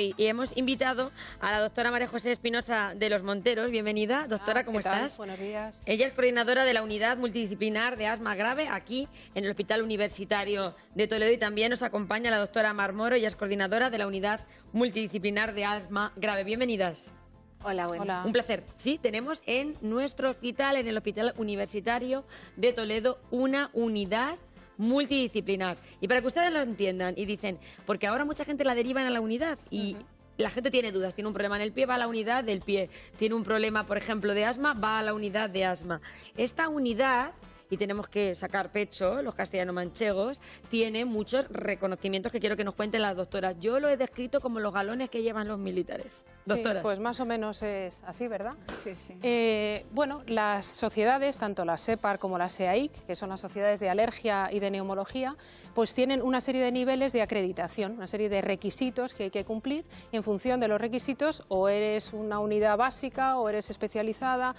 Y hemos invitado a la doctora María José Espinosa de los Monteros. Bienvenida, doctora, ¿cómo estás? Buenos días. Ella es coordinadora de la Unidad Multidisciplinar de Asma Grave aquí en el Hospital Universitario de Toledo, y también nos acompaña la doctora Mar Moro. Ella es coordinadora de la Unidad Multidisciplinar de Asma Grave. Bienvenidas. Hola, bueno. Hola. Un placer. Sí, tenemos en nuestro hospital, en el Hospital Universitario de Toledo, una unidad multidisciplinar. Y para que ustedes lo entiendan y dicen, porque ahora mucha gente la derivan a la unidad y la gente tiene dudas, tiene un problema en el pie, va a la unidad del pie, tiene un problema, por ejemplo, de asma, va a la unidad de asma. Esta unidad, y tenemos que sacar pecho, los castellano-manchegos, tiene muchos reconocimientos que quiero que nos cuenten las doctoras. Yo lo he descrito como los galones que llevan los militares. Doctoras. Sí, pues más o menos es así, ¿verdad? Sí, sí. Bueno, las sociedades, tanto la SEPAR como la SEAIC, que son las sociedades de alergia y de neumología, pues tienen una serie de niveles de acreditación, una serie de requisitos que hay que cumplir, y en función de los requisitos o eres una unidad básica, o eres especializada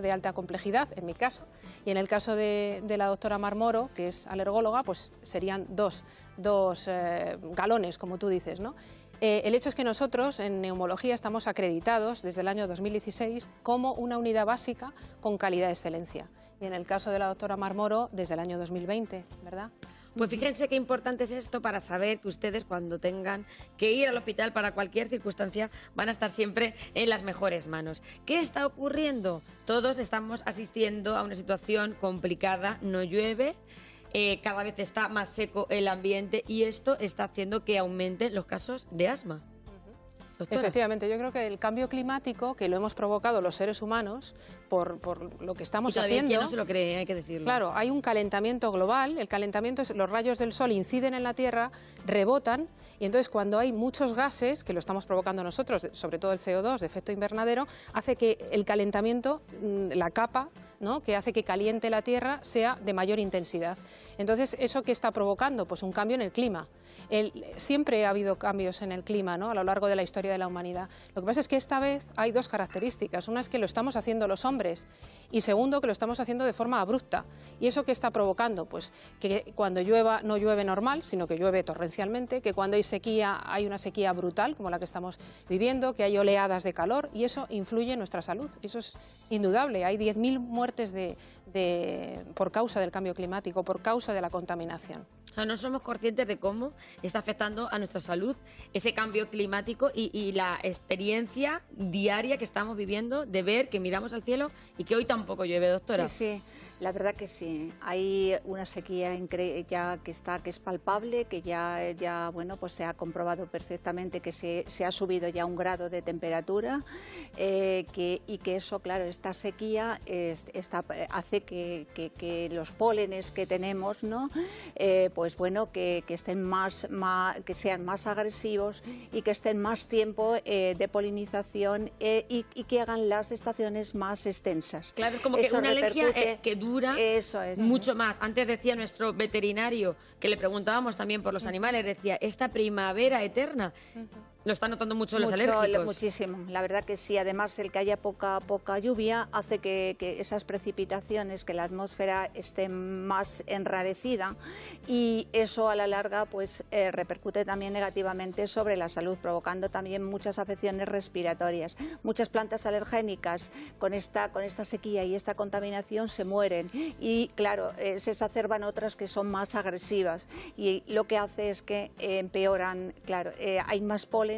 de alta complejidad, en mi caso. Y en el caso de la doctora Mar Moro, que es alergóloga, pues serían dos galones, como tú dices, ¿no? El hecho es que nosotros en neumología estamos acreditados desde el año 2016 como una unidad básica con calidad de excelencia. Y en el caso de la doctora Mar Moro, desde el año 2020, ¿verdad? Pues fíjense qué importante es esto para saber que ustedes, cuando tengan que ir al hospital para cualquier circunstancia, van a estar siempre en las mejores manos. ¿Qué está ocurriendo? Todos estamos asistiendo a una situación complicada, no llueve, cada vez está más seco el ambiente y esto está haciendo que aumenten los casos de asma. Doctora. Efectivamente, yo creo que el cambio climático, que lo hemos provocado los seres humanos por lo que estamos haciendo... No se lo cree, hay que decirlo. Claro, hay un calentamiento global. El calentamiento es los rayos del sol inciden en la Tierra, rebotan, y entonces cuando hay muchos gases, que lo estamos provocando nosotros, sobre todo el CO2 de efecto invernadero, hace que el calentamiento, la capa, ¿no?, que hace que caliente la Tierra, sea de mayor intensidad. Entonces, ¿eso qué está provocando? Pues un cambio en el clima. Siempre ha habido cambios en el clima, ¿no?, a lo largo de la historia de la humanidad. Lo que pasa es que esta vez hay dos características. Una es que lo estamos haciendo los hombres y segundo, que lo estamos haciendo de forma abrupta. ¿Y eso qué está provocando? Pues que cuando llueva no llueve normal, sino que llueve torrencialmente, que cuando hay sequía hay una sequía brutal, como la que estamos viviendo, que hay oleadas de calor, y eso influye en nuestra salud. Eso es indudable. Hay 10.000 muertes por causa del cambio climático, por causa de la contaminación. O sea, no somos conscientes de cómo está afectando a nuestra salud ese cambio climático y la experiencia diaria que estamos viviendo de ver que miramos al cielo y que hoy tampoco llueve, doctora. Sí, sí, la verdad que sí. Hay una sequía ya que es palpable, que ya bueno, pues se ha comprobado perfectamente que se ha subido ya un grado de temperatura, y que eso, claro, esta sequía hace que los pólenes que tenemos, ¿no?, pues bueno, que estén que sean más agresivos y que estén más tiempo de polinización, y que hagan las estaciones más extensas. Claro, es como que una alergia que dura mucho más. Antes decía nuestro veterinario, que le preguntábamos también por los animales, decía, esta primavera eterna. Lo están notando mucho los alérgicos. Muchísimo, la verdad que sí. Además, el que haya poca lluvia hace que esas precipitaciones, que la atmósfera esté más enrarecida, y eso a la larga pues repercute también negativamente sobre la salud, provocando también muchas afecciones respiratorias. Muchas plantas alergénicas con esta sequía y esta contaminación se mueren, y claro, se exacerban otras que son más agresivas, y lo que hace es que empeoran, claro, hay más polen,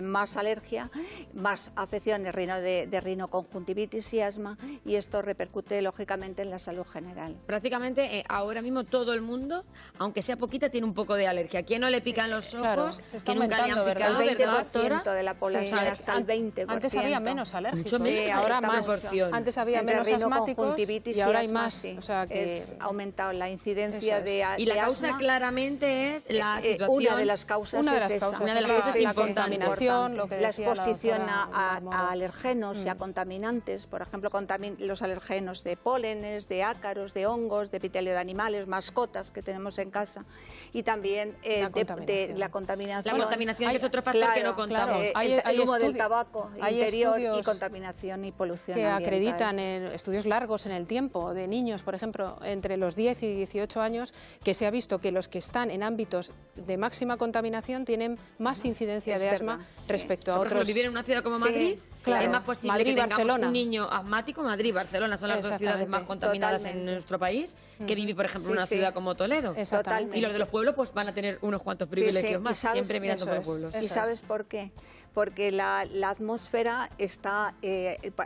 más alergia, más afecciones de rinoconjuntivitis y asma, y esto repercute lógicamente en la salud general. Prácticamente ahora mismo todo el mundo, aunque sea poquita, tiene un poco de alergia. ¿A quién no le pican los ojos? Claro, se está que nunca le han aumentando, picado, El 20% de la población, Sí. hasta el 20%. Antes había menos alérgicos, Mucho menos, sí, ahora esta más. proporción. Antes había Entre menos asmáticos rinoconjuntivitis y ahora y hay asma, más. sí. O sea que Ha aumentado la incidencia Eso es. de Y la de causa asma. claramente es la situación... Una de las causas una de es las esa. causas, Una de las es causas la importantes. contaminación, lo que La decía exposición doctora a Mar Moro. alergenos y a contaminantes, por ejemplo, los alergenos de pólenes, de ácaros, de hongos, de epitelio de animales, mascotas que tenemos en casa, y también de la contaminación. La contaminación es otro factor que no contamos. El humo del tabaco hay interior y estudios contaminación y polución que ambiental. acreditan estudios largos en el tiempo de niños, por ejemplo, entre los 10 y 18 años, que se ha visto que los que están en ámbitos de máxima contaminación tienen más incidencia de asma verdad, sí. respecto a Por ejemplo, otros. vivir en una ciudad como Sí, Madrid, claro. es más posible Madrid, que tengamos Barcelona. un niño asmático. Madrid y Barcelona son las dos ciudades más Exactamente. contaminadas en Totalmente. nuestro país, que vivir, por ejemplo, en Sí, una sí. ciudad como Toledo. Exactamente. Y los de los pueblos pues van a tener unos cuantos Sí, privilegios sí. más, ¿Y sabes? siempre mirando Eso por los es. pueblos. ¿Y Eso sabes por qué? Porque la atmósfera está,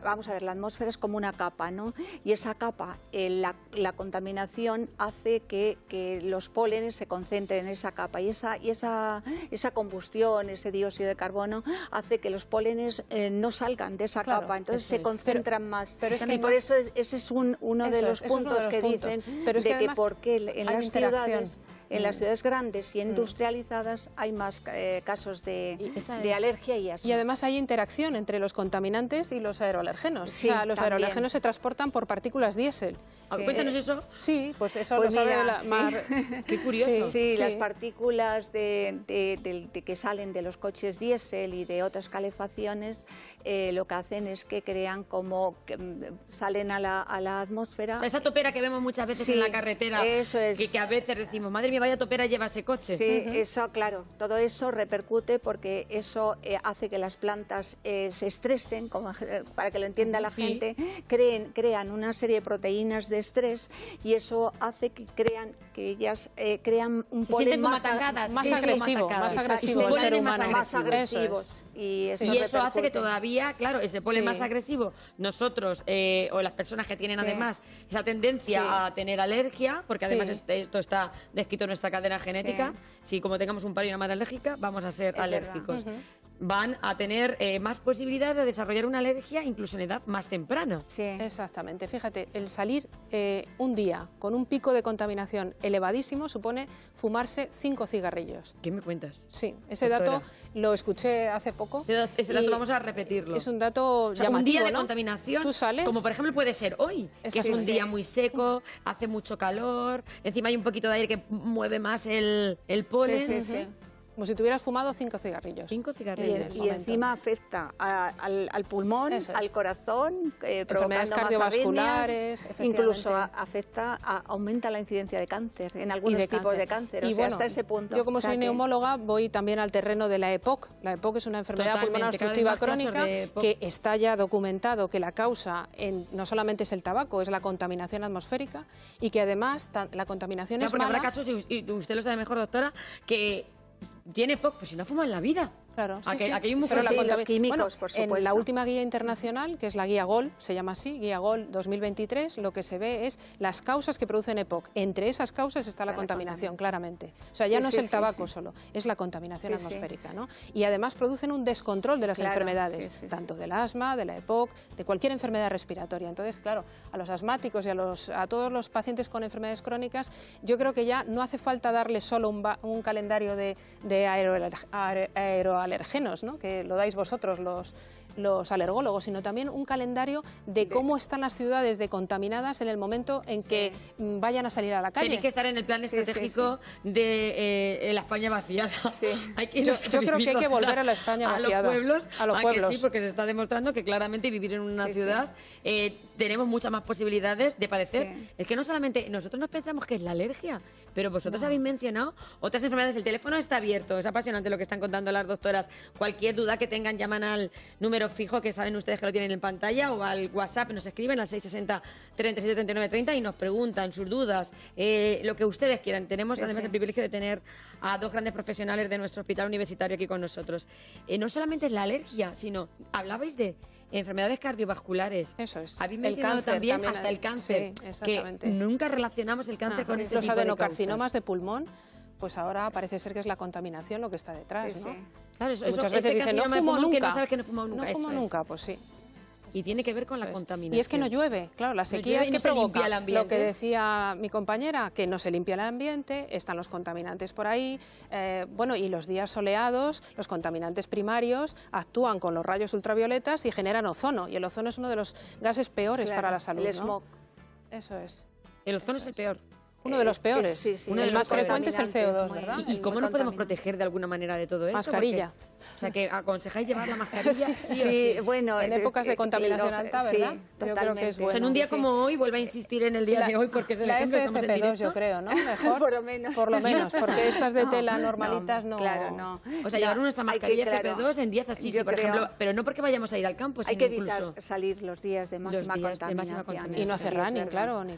vamos a ver, la atmósfera es como una capa, ¿no? Y esa capa, la contaminación hace que los pólenes se concentren en esa capa y esa combustión, ese dióxido de carbono, hace que los pólenes no salgan de esa Claro, capa, entonces eso se es. concentran más. pero es que y por además- eso ese es uno de Eso los es, eso es uno puntos de los que puntos. dicen Pero es que de que además por qué en hay las interacción. ciudades, en las ciudades grandes y industrializadas hay más casos esa de es. alergia y asma. Y además hay interacción entre los contaminantes y los aeroalérgenos. Sí, o sea, los también. aeroalérgenos se transportan por partículas diésel. A ver, cuéntanos eso. Sí, pues eso Pues lo sabe mira, sí. Mar. Qué curioso. Sí, Sí. las partículas de que salen de los coches diésel y de otras calefacciones lo que hacen es que crean salen a la atmósfera. Esa topera que vemos muchas veces Sí, en la carretera, eso es. que a veces decimos, madre mía, vaya topera lleva ese coche. Sí, eso, claro, todo eso repercute porque eso hace que las plantas se estresen, para que lo entienda la Sí. gente, crean una serie de proteínas de estrés y eso hace que ellas crean un Se polen sienten como más atacadas, más sí, agresivo, como atacadas. más agresivo Y su el polen ser es más humano. más agresivo. agresivos. Eso es. Y eso, Y eso hace que repercute. todavía, claro, ese polen Sí. más agresivo, nosotros o las personas que tienen Sí. además esa tendencia Sí. a tener alergia, porque además Sí. esto está descrito en nuestra cadena genética, Sí. si como tengamos un padre y una madre alérgica, vamos a ser Es alérgicos. verdad. Van a tener más posibilidades de desarrollar una alergia incluso en edad más temprana. Sí. Exactamente. Fíjate, el salir un día con un pico de contaminación elevadísimo supone fumarse 5 cigarrillos. ¿Qué me cuentas? Sí, ese Doctora. dato lo escuché hace poco. Ese dato y vamos a repetirlo. Es un dato O sea, llamativo, un día de ¿no? contaminación, Tú sales, como por ejemplo puede ser hoy, que es un Sí. día muy seco, hace mucho calor, encima hay un poquito de aire que mueve más el polen. Sí, sí, sí. como si tuvieras fumado 5 cigarrillos. 5 Y, cigarrillos. y encima afecta al pulmón, Eso es. al corazón, Enfermedades provocando más cardiovasculares, arritmias, incluso efectivamente. aumenta la incidencia de cáncer en algunos tipos de cáncer, Y o sea, bueno, hasta ese punto. Yo como O sea soy que- neumóloga voy también al terreno de la EPOC. La EPOC es una enfermedad Totalmente, pulmonar cada vez obstructiva más casos crónica de EPOC. que está ya documentado que la causa no solamente es el tabaco, es la contaminación atmosférica y que además la contaminación O sea, es porque mala. habrá casos, y usted lo sabe mejor, doctora, que tiene POC, pues si no fuma en la vida. Claro, sí, Aquí sí. hay un Pero la Sí, contamin- los químicos, bueno, por En la supuesto. última guía internacional, que es la guía GOL, se llama así, guía GOL 2023, lo que se ve es las causas que producen EPOC. Entre esas causas está la contaminación, claramente. O sea, ya Sí, no es sí, el sí, tabaco sí. solo, es la contaminación Sí, sí. atmosférica, ¿no? Y además producen un descontrol de las Claro, enfermedades, sí, sí, sí. tanto del asma, de la EPOC, de cualquier enfermedad respiratoria. Entonces, claro, a los asmáticos y a todos los pacientes con enfermedades crónicas, yo creo que ya no hace falta darles solo un calendario de aeroalergenos, ¿no? Que lo dais vosotros los alergólogos, sino también un calendario de cómo están las ciudades de contaminadas en el momento en que vayan a salir a la calle. Tiene que estar en el plan Sí, sí, estratégico de la España vaciada. Sí. Hay que Yo irnos creo que hay vivir que volver a la España vaciada. A los pueblos. A los que pueblos. sí, porque se está demostrando que claramente vivir en una Sí, ciudad tenemos muchas más posibilidades de padecer. Sí. Es que no solamente nosotros nos pensamos que es la alergia, pero vosotros habéis mencionado otras enfermedades. El teléfono está abierto, es apasionante lo que están contando las doctoras. Cualquier duda que tengan, llaman al número fijo que saben ustedes que lo tienen en pantalla o al WhatsApp, nos escriben al 660 37 39 30 y nos preguntan sus dudas, lo que ustedes quieran. Tenemos además el privilegio de tener a dos grandes profesionales de nuestro hospital universitario aquí con nosotros. No solamente es la alergia, sino hablabais de enfermedades cardiovasculares. Eso es. Habéis El mencionado cáncer también también hasta hay. el cáncer, Sí, exactamente. que nunca relacionamos el cáncer con este los tipo de adenocarcinomas causas. de pulmón, pues ahora parece ser que es la contaminación lo que está detrás, Sí, ¿no? sí. Claro, Y muchas veces dicen, no carcinoma de fumo pulmón que nunca. no sabes que no he fumado nunca. No eso fumo es. nunca, pues sí. Y tiene que ver con la Eso es. contaminación. Y es que no llueve, claro, la sequía llueve es y que no se provoca limpia el ambiente. lo que decía mi compañera, que no se limpia el ambiente, están los contaminantes por ahí, bueno, y los días soleados, los contaminantes primarios actúan con los rayos ultravioletas y generan ozono, y el ozono es uno de los gases peores Claro, para la salud, el ¿no? smog. Eso es. El ozono es el peor. Uno de los peores. Sí, sí, Uno de los más frecuentes es el CO2, muy- ¿verdad? ¿Y cómo nos podemos proteger de alguna manera de todo esto? Mascarilla. Porque, o sea, que aconsejáis llevar la mascarilla sí o sí. bueno, En épocas de contaminación alta, ¿verdad? Sí, Yo creo que es totalmente. bueno. O sea, en un día Sí, como hoy, vuelve a insistir en el día de hoy porque es el la ejemplo, estamos en FFP2 directo. yo creo, ¿no? Mejor. Por lo menos. Por lo menos, porque estas de No, tela normalitas no. Claro, no. O sea, llevar nuestra mascarilla claro, FP2 en días así, yo sí, por creo- ejemplo, pero no porque vayamos a ir al campo, Hay sino que evitar incluso... salir los días de máxima días de máxima contaminación. contaminación. Y no hacer Sí, es running, verdad. claro, ni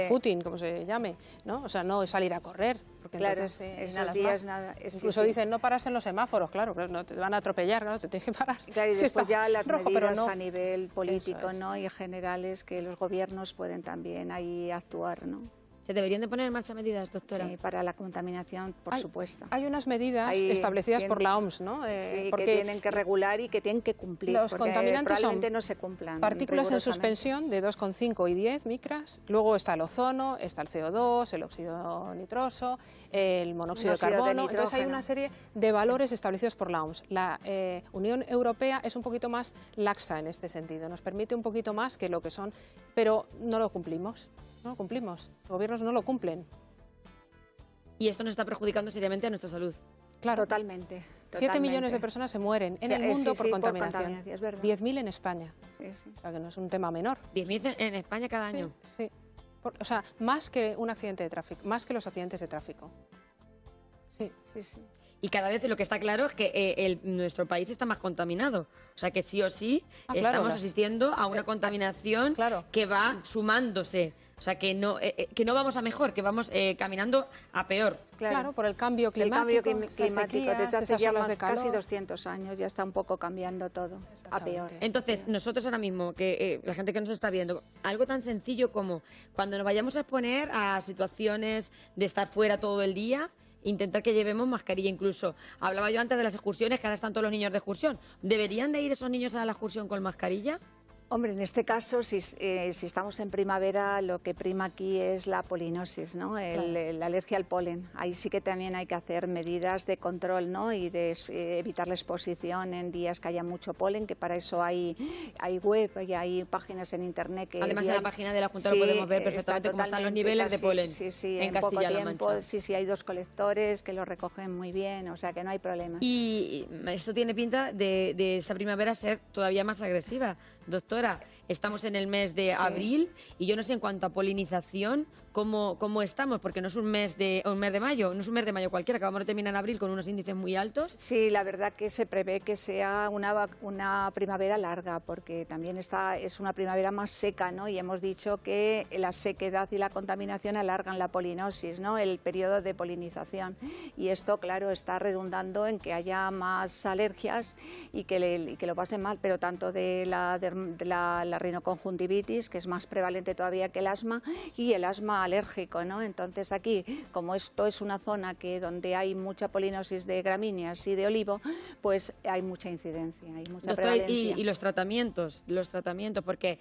footing, como se llame, ¿no? O sea, no salir a correr, porque Claro, entonces esos inhalas días más. nada, sí, Incluso sí. dicen no pararse en los semáforos, claro, no te van a atropellar, claro, te tienes que parar. Claro, y si después está ya las rojo, medidas pero no. a nivel político, es. ¿no? Y generales que los gobiernos pueden también ahí actuar, ¿no? ¿Se deberían de poner en marcha medidas, doctora? Sí, para la contaminación, por supuesto. Hay unas medidas Ahí establecidas por tienen- la OMS, ¿no? Sí, porque que tienen que regular y que tienen que cumplir, los porque contaminantes probablemente son no se cumplan partículas en rigurosamente. suspensión de 2,5 y 10 micras. Luego está el ozono, está el CO2, el óxido nitroso, el monóxido de Monóxido de carbono. Entonces hay nitrógeno. una serie de valores establecidos por la OMS. La Unión Europea es un poquito más laxa en este sentido. Nos permite un poquito más que lo que son, pero no lo cumplimos. No lo cumplimos. Los gobiernos no lo cumplen. Y esto nos está perjudicando seriamente a nuestra salud. Claro. Totalmente. 7 millones de totalmente. personas se mueren en Sí, el mundo sí, por sí, contaminación. es verdad. 10.000 en España. Sí, sí. O sea, que no es un tema menor. 10.000 en España cada año. Sí. O sea, más que un accidente de tráfico, más que los accidentes de tráfico. Sí. Sí, sí. Y cada vez lo que está claro es que nuestro país está más contaminado. O sea que sí o sí Claro, estamos asistiendo a una contaminación claro. que va sumándose. O sea que no vamos a mejor, que vamos caminando a peor. Claro, por el cambio El cambio climático. esas climático sequías, desde hace esas ya olas más de calor. casi 200 años ya está un poco cambiando todo a peor. Exactamente. Entonces, nosotros ahora mismo, que la gente que nos está viendo, algo tan sencillo como cuando nos vayamos a exponer a situaciones de estar fuera todo el día, intentar que llevemos mascarilla incluso. Hablaba yo antes de las excursiones, que ahora están todos los niños de excursión. ¿Deberían de ir esos niños a la excursión con mascarilla? Hombre, en este caso, si estamos en primavera, lo que prima aquí es la polinosis, ¿no? La alergia al polen. Ahí sí que también hay que hacer medidas de control, ¿no? Y de evitar la exposición en días que haya mucho polen, que para eso hay web y hay páginas en internet que... Además, en bien- la página de la Junta Sí, lo podemos ver está perfectamente cómo están los totalmente niveles de casi- polen sí, en poco Castilla-La tiempo. Mancha. Sí, hay 2 colectores que lo recogen muy bien, o sea que no hay problema. Y esto tiene pinta de esta primavera ser todavía más agresiva. Doctora, estamos en el mes de abril y yo no sé en cuanto a polinización cómo estamos, porque no es un mes de mayo, no es un mes de mayo cualquiera, acabamos de terminar en abril con unos índices muy altos. Sí, la verdad que se prevé que sea una primavera larga, porque también es una primavera más seca, ¿no? Y hemos dicho que la sequedad y la contaminación alargan la polinosis, ¿no? El periodo de polinización. Y esto, claro, está redundando en que haya más alergias y que lo pasen mal, pero tanto de la rinoconjuntivitis, que es más prevalente todavía que el asma, y el asma alérgico, ¿no? Entonces aquí, como esto es una zona donde hay mucha polinosis de gramíneas y de olivo, pues hay mucha incidencia, hay mucha Doctora, prevalencia. y los tratamientos, porque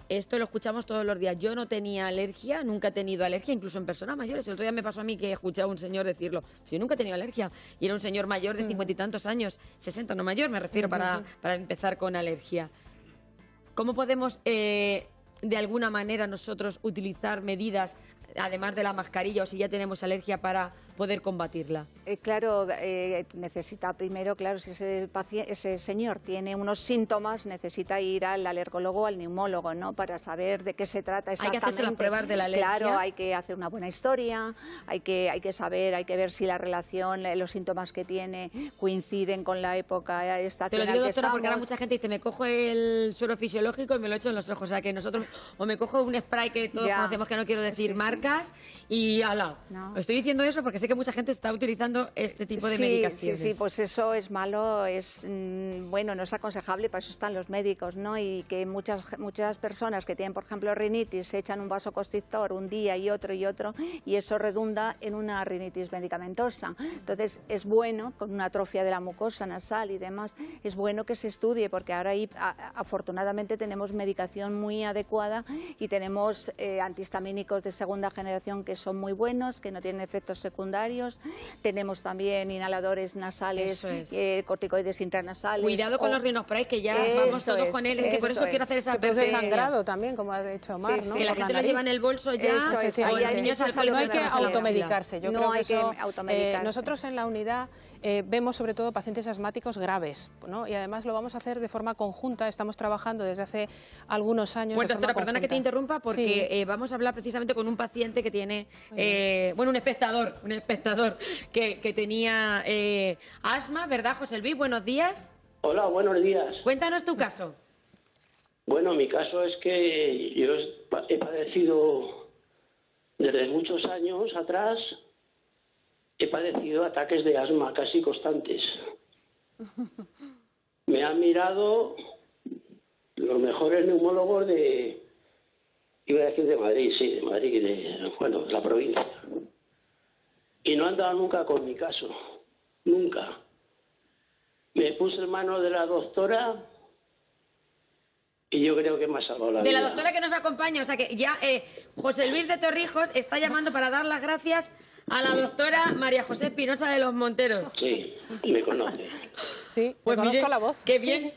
esto lo escuchamos todos los días. Yo no tenía alergia, nunca he tenido alergia, incluso en personas mayores. El otro día me pasó a mí que he escuchado a un señor decirlo. Yo nunca he tenido alergia. Y era un señor mayor de 50 y tantos años, 60, no mayor, me refiero, para empezar con alergia. ¿Cómo podemos, de alguna manera, nosotros utilizar medidas, además de la mascarilla, o si ya tenemos alergia, para poder combatirla? Claro, necesita primero, claro, si ese señor tiene unos síntomas, necesita ir al alergólogo o al neumólogo, ¿no? Para saber de qué se trata Hay exactamente. que hacerse las pruebas de la alergia. Claro, hay que hacer una buena historia, hay que saber, hay que ver si la relación, los síntomas que tiene coinciden con la época Te lo estacional digo, que doctora, porque ahora estamos. mucha gente dice, me cojo el suero fisiológico y me lo echo en los ojos. O sea, que nosotros, o me cojo un spray que todos Ya. conocemos, que no quiero decir Sí, sí. marcas, y ala. No. Estoy diciendo eso porque sé que mucha gente está utilizando este tipo de medicaciones. Sí, pues eso es malo, bueno, no es aconsejable, para eso están los médicos, ¿no? Y que muchas personas que tienen, por ejemplo, rinitis, se echan un vasoconstrictor un día y otro, y eso redunda en una rinitis medicamentosa. Entonces, es bueno, con una atrofia de la mucosa nasal y demás, es bueno que se estudie, porque ahora afortunadamente tenemos medicación muy adecuada y tenemos antihistamínicos de segunda generación que son muy buenos, que no tienen efectos secundarios secundarios. Tenemos también inhaladores nasales, corticoides intranasales. Cuidado con los rinospray, que ya vamos todos con él. Es que por eso quiero hacer esa advertencia. Sangrado también, como ha dicho Mar, ¿no? Que la gente lo lleva en el bolso ya. No hay que automedicarse. Yo creo que eso, nosotros en la unidad vemos sobre todo pacientes asmáticos graves, ¿no? Y además lo vamos a hacer de forma conjunta. Estamos trabajando desde hace algunos años. Bueno, doctora, perdona que te interrumpa, porque vamos a hablar precisamente con un paciente que tiene, un espectador que tenía asma, ¿verdad, José Luis? Buenos días. Hola, buenos días. Cuéntanos tu caso. Bueno, mi caso es que yo he padecido desde muchos años atrás, he padecido ataques de asma casi constantes. Me han mirado los mejores neumólogos iba a decir de Madrid, sí, de Madrid, de la provincia. Y no han dado nunca con mi caso, nunca. Me puse en manos de la doctora y yo creo que me ha salvado la vida. De la doctora que nos acompaña, o sea que ya José Luis de Torrijos está llamando para dar las gracias a la doctora María José Espinosa de los Monteros. Sí, me conoce. Sí, pues conozco la voz. Qué bien.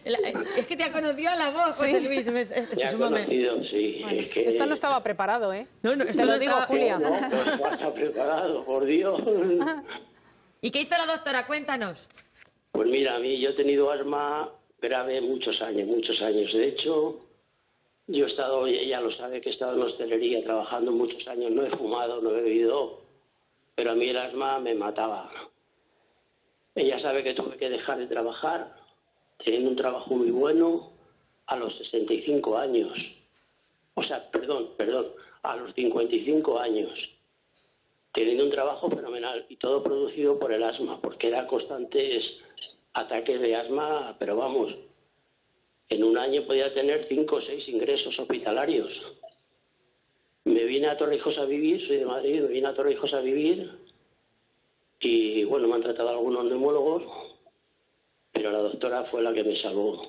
Es que te ha conocido a la voz, José Luis. Me ha conocido, sí. Bueno, es que... Esto no estaba preparado, ¿eh? No, te lo digo, Julia. No, pues no está preparado, por Dios. ¿Y qué hizo la doctora? Cuéntanos. Pues mira, yo he tenido asma grave muchos años. De hecho, yo he estado, ella lo sabe, que he estado en hostelería trabajando muchos años. No he fumado, no he bebido, pero a mí el asma me mataba. Ella sabe que tuve que dejar de trabajar, teniendo un trabajo muy bueno, a los 65 años. O sea, perdón, a los 55 años. Teniendo un trabajo fenomenal y todo producido por el asma, porque eran constantes ataques de asma, pero vamos, en un año podía tener 5 o 6 ingresos hospitalarios. Me vine a Torrijos a vivir, soy de Madrid, me vine a Torrijos a vivir y bueno, me han tratado algunos neumólogos, pero la doctora fue la que me salvó.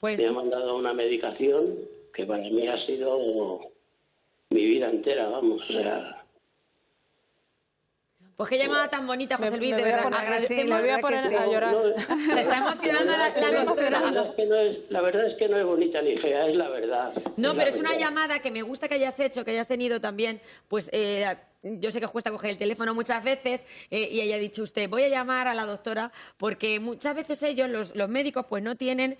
Me ha mandado una medicación que para mí ha sido mi vida entera, vamos, o sea... Pues qué llamada tan bonita, José Luis, de verdad. Agradecemos. Me voy a poner a llorar. Se está emocionando la doctora. La verdad es que no es bonita ni fea, es la verdad. No, pero es una llamada que me gusta que hayas hecho, que hayas tenido también, pues... yo sé que os cuesta coger el teléfono muchas veces y haya dicho usted, voy a llamar a la doctora porque muchas veces ellos, los médicos, pues no tienen,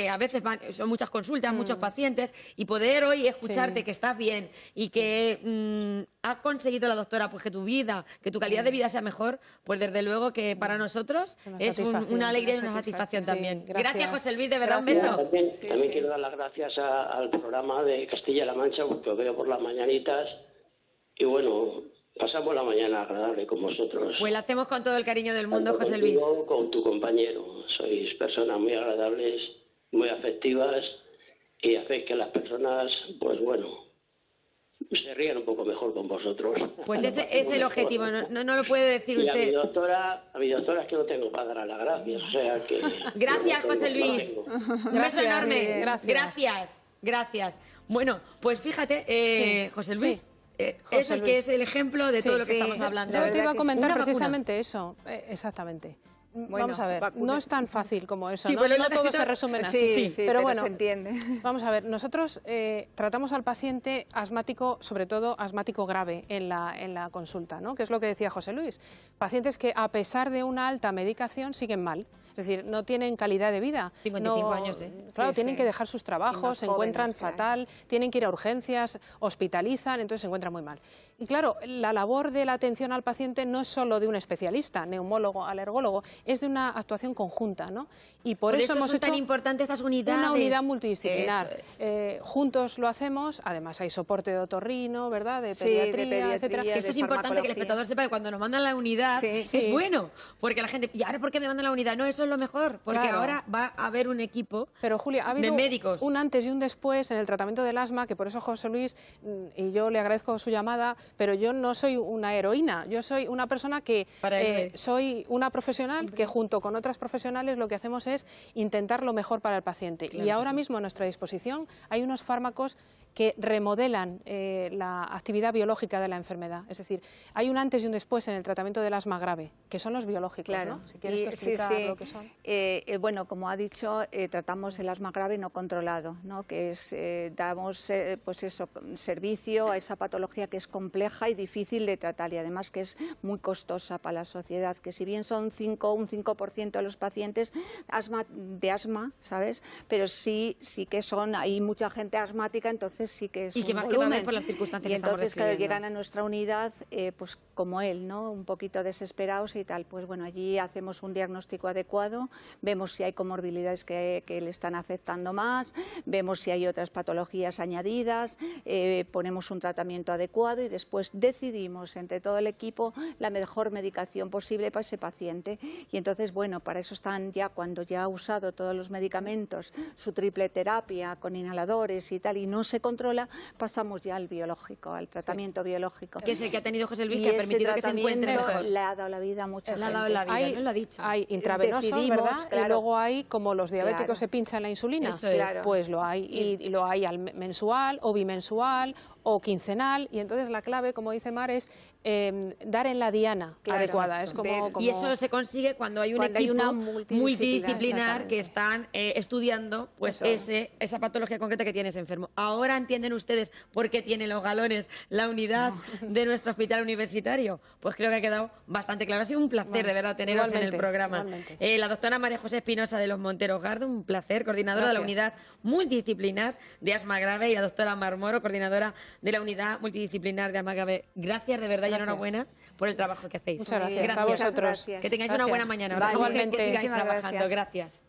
a veces son muchas consultas, muchos pacientes, y poder hoy escucharte que estás bien y que ha conseguido la doctora pues que tu vida, que tu calidad de vida sea mejor, pues desde luego que para nosotros es una alegría y una satisfacción también. Gracias, José Luis, de verdad, un beso. También quiero dar las gracias al programa de Castilla-La Mancha, porque os veo por las mañanitas. Y bueno, pasamos la mañana agradable con vosotros. Pues la hacemos con todo el cariño del mundo, José Luis. Con tu compañero. Sois personas muy agradables, muy afectivas y hacéis que las personas, pues bueno, se rían un poco mejor con vosotros. Pues ese es el objetivo, no lo puede decir usted. A mi doctora es que no tengo para dar las gracias, o sea que... Gracias, José Luis. Un beso enorme. Gracias. Bueno, pues fíjate, José Luis... es el que es el ejemplo de todo lo que estamos hablando. Yo te iba a comentar precisamente eso, exactamente. Bueno, vamos a ver, no es tan fácil como eso, ¿no? No todo se resume así, pero bueno, se entiende. Vamos a ver, nosotros tratamos al paciente asmático, sobre todo asmático grave, en la consulta, ¿no? Que es lo que decía José Luis. Pacientes que a pesar de una alta medicación siguen mal. Es decir, no tienen calidad de vida. 55 años, Claro, tienen que dejar sus trabajos, se encuentran fatal, tienen que ir a urgencias, hospitalizan, entonces se encuentran muy mal. Y claro, la labor de la atención al paciente no es solo de un especialista, neumólogo, alergólogo, es de una actuación conjunta, ¿no? Y por eso hemos hecho tan importantes estas unidades. Una unidad multidisciplinar. Juntos lo hacemos, además hay soporte de otorrino, ¿verdad? De pediatría, etcétera. Que esto es importante que el espectador sepa que cuando nos mandan la unidad es bueno, porque la gente, ¿y ahora por qué me mandan la unidad? No, eso es lo mejor, porque ahora va a haber un equipo. Pero Julia, ha habido de médicos. Un antes y un después en el tratamiento del asma, que por eso José Luis, y yo le agradezco su llamada, pero yo no soy una heroína, yo soy una persona que soy una profesional que junto con otras profesionales lo que hacemos es intentar lo mejor para el paciente. Claro, y ahora mismo a nuestra disposición hay unos fármacos que remodelan la actividad biológica de la enfermedad. Es decir, hay un antes y un después en el tratamiento del asma grave, que son los biológicos, claro. ¿no? Si quieres tú explicar lo que son. Bueno, como ha dicho, tratamos el asma grave no controlado, ¿no? Que es, damos pues eso, servicio a esa patología que es compleja y difícil de tratar y además que es muy costosa para la sociedad, que si bien son un 5% de los pacientes de asma, ¿sabes? Pero sí que hay mucha gente asmática, entonces sí que es y que un más volumen. que va a haber por las circunstancias Y que estamos entonces, claro, describiendo. llegan a nuestra unidad, pues como él, ¿no? Un poquito desesperados y tal. Pues bueno, allí hacemos un diagnóstico adecuado, vemos si hay comorbilidades que le están afectando más, vemos si hay otras patologías añadidas, ponemos un tratamiento adecuado y después decidimos entre todo el equipo la mejor medicación posible para ese paciente. Y entonces, bueno, para eso están ya, cuando ya ha usado todos los medicamentos, su triple terapia con inhaladores y tal, y no se controla, pasamos ya al biológico, al tratamiento biológico. Que es el que ha tenido José Luis, Y que ha ese permitido que se encuentre tratamiento mejor. le ha dado la vida a mucha Le ha gente. dado la vida, Hay, ¿no? Lo ha dicho. hay intravenosos, Decidimos, ¿verdad? claro. Y luego hay, como los diabéticos Claro. se pinchan la insulina, Eso es. Claro. pues lo hay. Y lo hay mensual o bimensual o quincenal. Y entonces la clave, como dice Mar, es dar en la diana Claro, adecuada. Es exacto. como, Y eso se consigue cuando hay un Cuando hay equipo una multidisciplinar que exactamente. están estudiando pues esa patología concreta que tienes enfermo. Ahora entienden ustedes por qué tiene los galones la unidad de nuestro hospital universitario. Pues creo que ha quedado bastante claro. Ha sido un placer, de verdad, teneros en el programa. La doctora María José Espinosa de los Monteros Gardo, un placer, coordinadora de la unidad multidisciplinar de asma grave, y la doctora Marmoro, coordinadora de la unidad multidisciplinar de asma grave. Gracias, de verdad, y enhorabuena por el trabajo que hacéis. Muchas gracias. A Muchas vosotros. gracias. Que tengáis una buena mañana. Vale, Igualmente. Que sigáis muchísimas trabajando. gracias. Gracias.